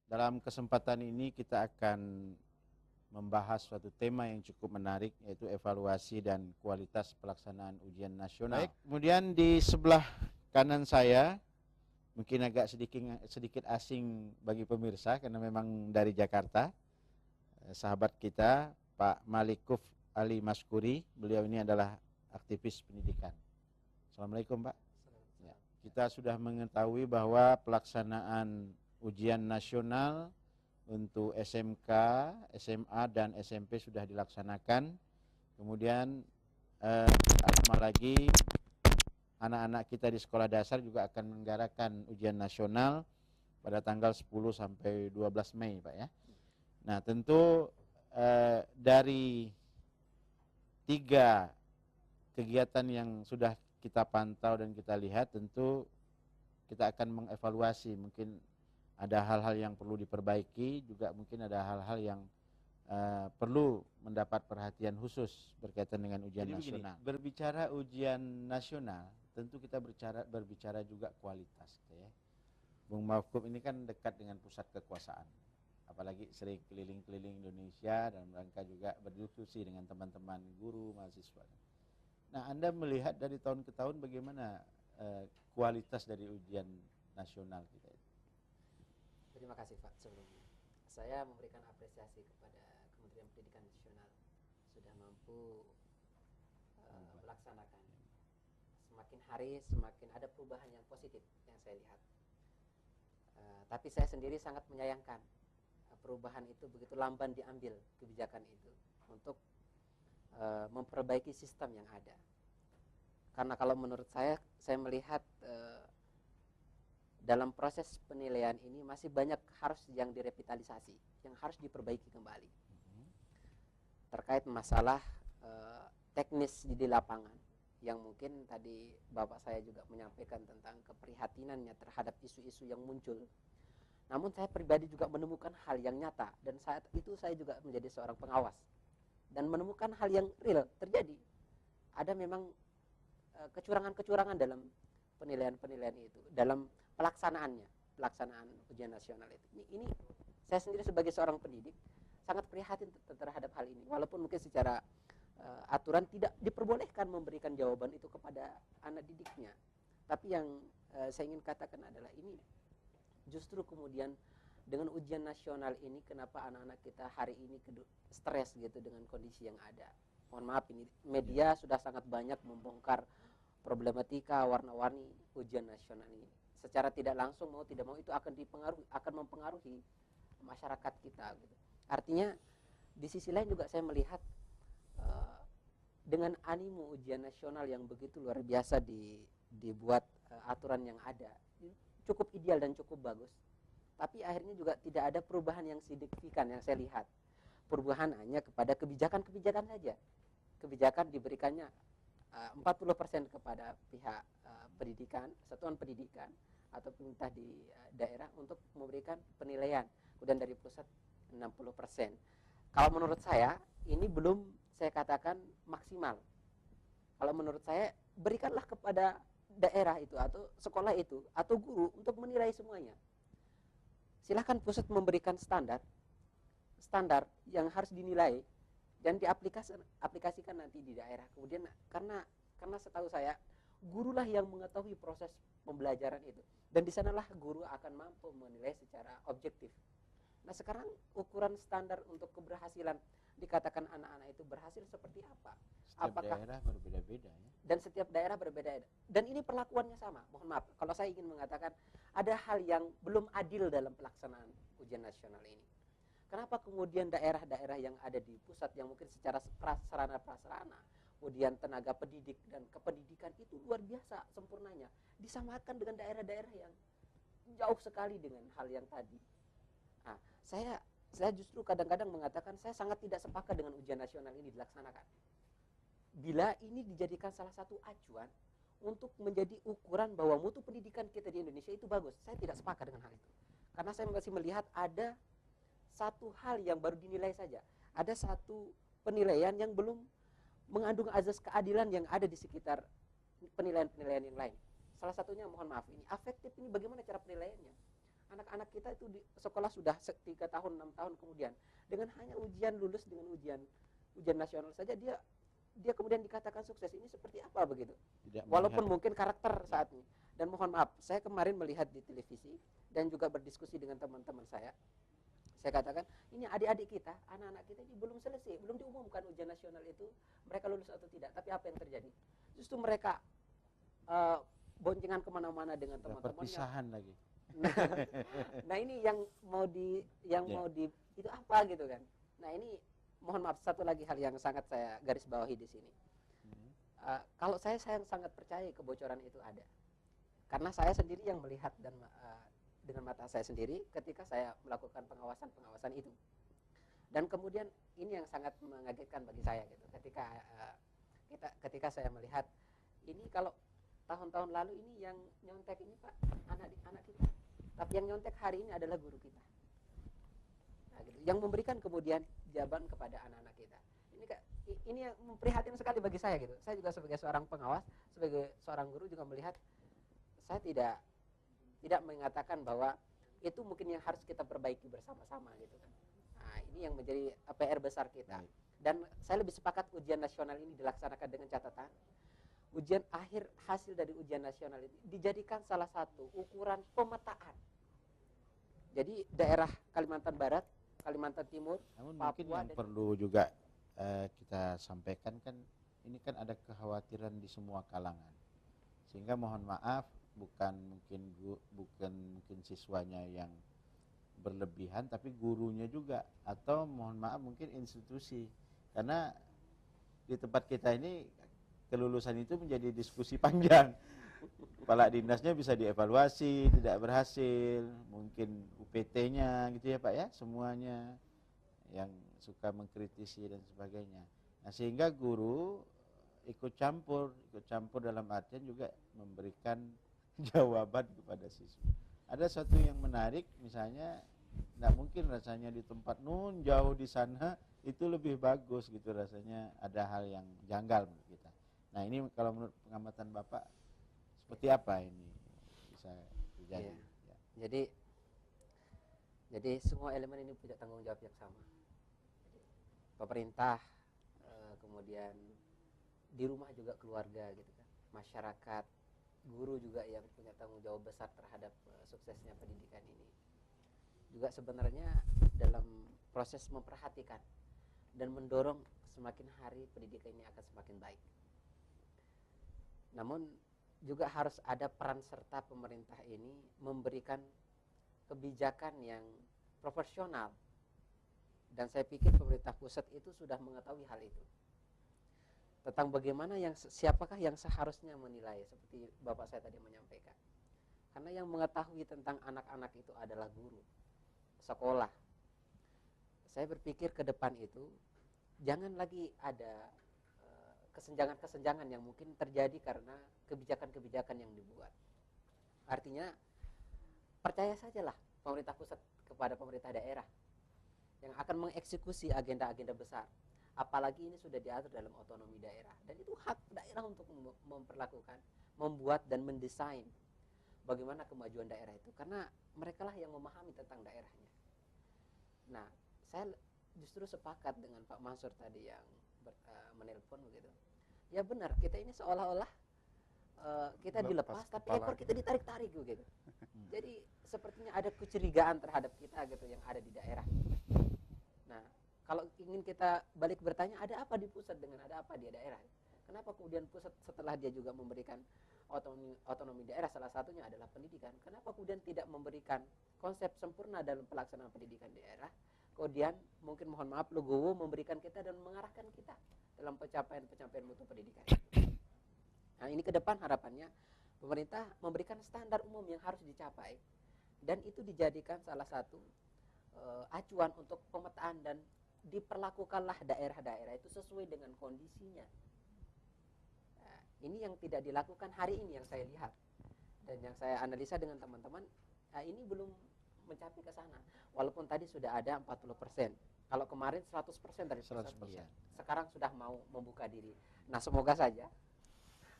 Dalam kesempatan ini kita akan membahas suatu tema yang cukup menarik, yaitu evaluasi dan kualitas pelaksanaan ujian nasional. Baik, kemudian di sebelah kanan saya, mungkin agak sedikit asing bagi pemirsa karena memang dari Jakarta, sahabat kita Pak Malikuf Ali Maskuri. Beliau ini adalah aktivis pendidikan. Assalamualaikum Pak. Ya, kita sudah mengetahui bahwa pelaksanaan ujian nasional untuk SMK, SMA dan SMP sudah dilaksanakan. Kemudian lama lagi anak-anak kita di sekolah dasar juga akan menggarakan ujian nasional pada tanggal 10 sampai 12 Mei, Pak ya. Nah, tentu dari 3 kegiatan yang sudah kita pantau dan kita lihat, tentu kita akan mengevaluasi, mungkin ada hal-hal yang perlu diperbaiki, juga mungkin ada hal-hal yang perlu mendapat perhatian khusus berkaitan dengan ujian nasional. Berbicara ujian nasional, tentu kita berbicara juga kualitas, ya. Bung Mauquf ini kan dekat dengan pusat kekuasaan, apalagi sering keliling-keliling Indonesia dan rangka juga berdiskusi dengan teman-teman guru, mahasiswa. Nah, Anda melihat dari tahun ke tahun bagaimana kualitas dari ujian nasional kita itu? Terima kasih Pak. Sebelumnya saya memberikan apresiasi kepada Kementerian Pendidikan Nasional sudah mampu melaksanakan. Semakin hari semakin ada perubahan yang positif yang saya lihat. Tapi saya sendiri sangat menyayangkan perubahan itu begitu lamban diambil kebijakan itu untuk memperbaiki sistem yang ada. Karena kalau menurut saya melihat dalam proses penilaian ini masih banyak harus yang direvitalisasi, yang harus diperbaiki kembali. Terkait masalah teknis di lapangan, yang mungkin tadi Bapak saya juga menyampaikan tentang keprihatinannya terhadap isu-isu yang muncul. Namun saya pribadi juga menemukan hal yang nyata, dan saat itu saya juga menjadi seorang pengawas dan menemukan hal yang real terjadi. Ada memang kecurangan-kecurangan dalam penilaian-penilaian itu, dalam pelaksanaan ujian nasional itu. Ini saya sendiri sebagai seorang pendidik sangat prihatin terhadap hal ini, walaupun mungkin secara aturan tidak diperbolehkan memberikan jawaban itu kepada anak didiknya. Tapi yang saya ingin katakan adalah ini justru kemudian dengan ujian nasional ini, kenapa anak-anak kita hari ini stres gitu dengan kondisi yang ada. Mohon maaf, ini media sudah sangat banyak membongkar problematika warna-warni ujian nasional ini. Secara tidak langsung mau tidak mau itu akan mempengaruhi masyarakat kita gitu. Artinya di sisi lain juga saya melihat dengan animo ujian nasional yang begitu luar biasa dibuat aturan yang ada cukup ideal dan cukup bagus. Tapi akhirnya juga tidak ada perubahan yang signifikan yang saya lihat. Perubahan hanya kepada kebijakan-kebijakan saja. Kebijakan diberikannya 40% kepada pihak pendidikan, satuan pendidikan atau pemerintah di daerah untuk memberikan penilaian, kemudian dari pusat 60%. Kalau menurut saya ini belum saya katakan maksimal. Kalau menurut saya berikanlah kepada daerah itu atau sekolah itu atau guru untuk menilai semuanya. Silahkan pusat memberikan standar yang harus dinilai dan diaplikasikan nanti di daerah. Kemudian karena setahu saya gurulah yang mengetahui proses pembelajaran itu, dan di sanalah guru akan mampu menilai secara objektif. Nah, sekarang ukuran standar untuk keberhasilan dikatakan anak-anak itu berhasil seperti apa? Setiap daerah berbeda-beda ya. Dan setiap daerah berbeda. Dan ini perlakuannya sama. Mohon maaf kalau saya ingin mengatakan ada hal yang belum adil dalam pelaksanaan ujian nasional ini. Kenapa kemudian daerah-daerah yang ada di pusat yang mungkin secara prasarana, kemudian tenaga pendidik dan kependidikan itu luar biasa sempurnanya, disamakan dengan daerah-daerah yang jauh sekali dengan hal yang tadi. Nah, saya justru kadang-kadang mengatakan saya sangat tidak sepakat dengan ujian nasional ini dilaksanakan. Bila ini dijadikan salah satu acuan untuk menjadi ukuran bahwa mutu pendidikan kita di Indonesia itu bagus, saya tidak sepakat dengan hal itu. Karena saya masih melihat ada satu hal yang baru dinilai saja. Ada satu penilaian yang belum mengandung azas keadilan yang ada di sekitar penilaian-penilaian yang lain. Salah satunya, mohon maaf, ini afektif ini bagaimana cara penilaiannya? anak-anak kita itu di sekolah sudah 3 tahun 6 tahun kemudian dengan hanya ujian lulus dengan ujian nasional saja dia kemudian dikatakan sukses. Ini seperti apa begitu? Walaupun mungkin karakter saat ini. Dan mohon maaf, saya kemarin melihat di televisi dan juga berdiskusi dengan teman-teman saya. Saya katakan, ini adik-adik kita, anak-anak kita ini belum selesai, belum diumumkan ujian nasional itu mereka lulus atau tidak. Tapi apa yang terjadi? Justru mereka boncengan kemana-mana dengan teman-temannya. Perpisahan lagi. Nah ini yang mau itu apa gitu kan? Nah ini mohon maaf, satu lagi hal yang sangat saya garis bawahi di sini. Kalau saya sangat percaya kebocoran itu ada, karena saya sendiri yang melihat dan dengan mata saya sendiri ketika saya melakukan pengawasan itu. Dan kemudian ini yang sangat mengagetkan bagi saya gitu, ketika saya melihat ini kalau tahun-tahun lalu ini yang nyontek ini Pak anak kita, tapi yang nyontek hari ini adalah guru kita. Nah, gitu. Yang memberikan kemudian jawaban kepada anak-anak kita. Ini yang memprihatinkan sekali bagi saya gitu. Saya juga sebagai seorang pengawas, sebagai seorang guru juga melihat, saya tidak mengatakan bahwa itu mungkin yang harus kita perbaiki bersama-sama gitu kan. Nah, ini yang menjadi PR besar kita. Dan saya lebih sepakat ujian nasional ini dilaksanakan dengan catatan ujian akhir hasil dari ujian nasional itu dijadikan salah satu ukuran pemetaan. Jadi daerah Kalimantan Barat, Kalimantan Timur, namun Papua, mungkin yang perlu juga kita sampaikan kan, ini kan ada kekhawatiran di semua kalangan, sehingga mohon maaf bukan mungkin siswanya yang berlebihan, tapi gurunya juga, atau mohon maaf mungkin institusi, karena di tempat kita ini kelulusan itu menjadi diskusi panjang. Kepala dinasnya bisa dievaluasi, tidak berhasil, mungkin UPT-nya gitu ya Pak ya, semuanya yang suka mengkritisi dan sebagainya. Nah, sehingga guru ikut campur dalam artian juga memberikan jawaban kepada siswa. Ada satu yang menarik, misalnya tidak mungkin rasanya di tempat jauh di sana itu lebih bagus gitu, rasanya ada hal yang janggal menurut kita. Nah ini kalau menurut pengamatan Bapak seperti apa ini bisa terjadi? Ya. Jadi semua elemen ini punya tanggung jawab yang sama. Pemerintah, kemudian di rumah juga keluarga gitu kan, masyarakat, guru juga yang punya tanggung jawab besar terhadap suksesnya pendidikan ini. Juga sebenarnya dalam proses memperhatikan dan mendorong semakin hari pendidikan ini akan semakin baik. Namun juga harus ada peran serta pemerintah ini memberikan kebijakan yang proporsional. Dan saya pikir pemerintah pusat itu sudah mengetahui hal itu. Tentang bagaimana siapakah yang seharusnya menilai, seperti Bapak saya tadi menyampaikan. Karena yang mengetahui tentang anak-anak itu adalah guru, sekolah. Saya berpikir ke depan itu jangan lagi ada kesenjangan-kesenjangan yang mungkin terjadi karena kebijakan-kebijakan yang dibuat. Artinya percaya sajalah pemerintah pusat kepada pemerintah daerah yang akan mengeksekusi agenda-agenda besar. Apalagi ini sudah diatur dalam otonomi daerah, dan itu hak daerah untuk memperlakukan, membuat dan mendesain bagaimana kemajuan daerah itu, karena merekalah yang memahami tentang daerahnya. Nah, saya justru sepakat dengan Pak Mansur tadi yang menelpon begitu. Ya benar, kita ini seolah-olah kita dilepas tapi ekor kita ditarik-tarik begitu. Jadi sepertinya ada kecurigaan terhadap kita gitu yang ada di daerah. Nah, kalau ingin kita balik bertanya, ada apa di pusat dengan ada apa di daerah? Kenapa kemudian pusat setelah dia juga memberikan otonomi daerah, salah satunya adalah pendidikan, kenapa kemudian tidak memberikan konsep sempurna dalam pelaksanaan pendidikan daerah? Kemudian mungkin mohon maaf Legowo memberikan kita dan mengarahkan kita dalam pencapaian mutu pendidikan. Nah ini ke depan harapannya pemerintah memberikan standar umum yang harus dicapai, dan itu dijadikan salah satu acuan untuk pemetaan, dan diperlakukanlah daerah-daerah itu sesuai dengan kondisinya. Nah, ini yang tidak dilakukan hari ini yang saya lihat dan yang saya analisa dengan teman-teman. Nah, ini belum mencapai ke sana. Walaupun tadi sudah ada 40%. Kalau kemarin 100% dari 100%. Sekarang sudah mau membuka diri. Nah, semoga saja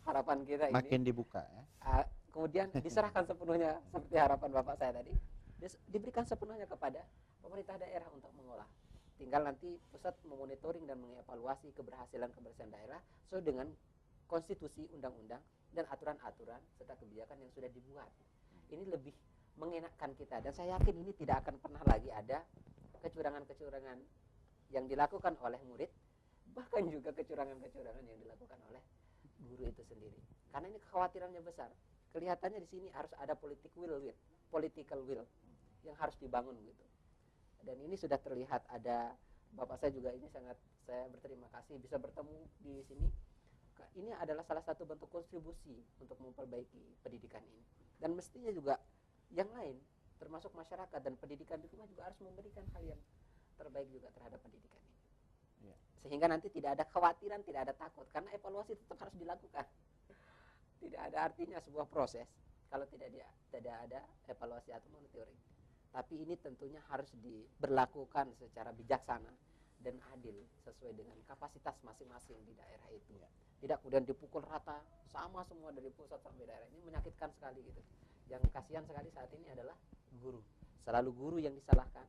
harapan kita ini makin dibuka ya. Kemudian diserahkan sepenuhnya seperti harapan Bapak saya tadi. diberikan sepenuhnya kepada pemerintah daerah untuk mengolah. Tinggal nanti pusat memonitoring dan mengevaluasi keberhasilan daerah sesuai dengan konstitusi, undang-undang, dan aturan-aturan serta kebijakan yang sudah dibuat. Ini lebih mengenakkan kita, dan saya yakin ini tidak akan pernah lagi ada kecurangan-kecurangan yang dilakukan oleh murid, bahkan juga kecurangan-kecurangan yang dilakukan oleh guru itu sendiri. Karena ini kekhawatirannya besar. Kelihatannya di sini harus ada political will yang harus dibangun gitu. Dan ini sudah terlihat, ada Bapak saya juga, ini sangat saya berterima kasih bisa bertemu di sini. Ini adalah salah satu bentuk kontribusi untuk memperbaiki pendidikan ini. Dan mestinya juga yang lain, termasuk masyarakat dan pendidikan di rumah juga harus memberikan hal yang terbaik juga terhadap pendidikan ini. Ya. Sehingga nanti tidak ada kekhawatiran, tidak ada takut, karena evaluasi tetap harus dilakukan. Tidak ada artinya sebuah proses kalau tidak ada evaluasi atau monitoring. Tapi ini tentunya harus diberlakukan secara bijaksana dan adil sesuai dengan kapasitas masing-masing di daerah itu. Ya. Tidak kemudian dipukul rata sama semua dari pusat sampai daerah. Ini menyakitkan sekali gitu. Yang kasihan sekali saat ini adalah guru. Selalu guru yang disalahkan,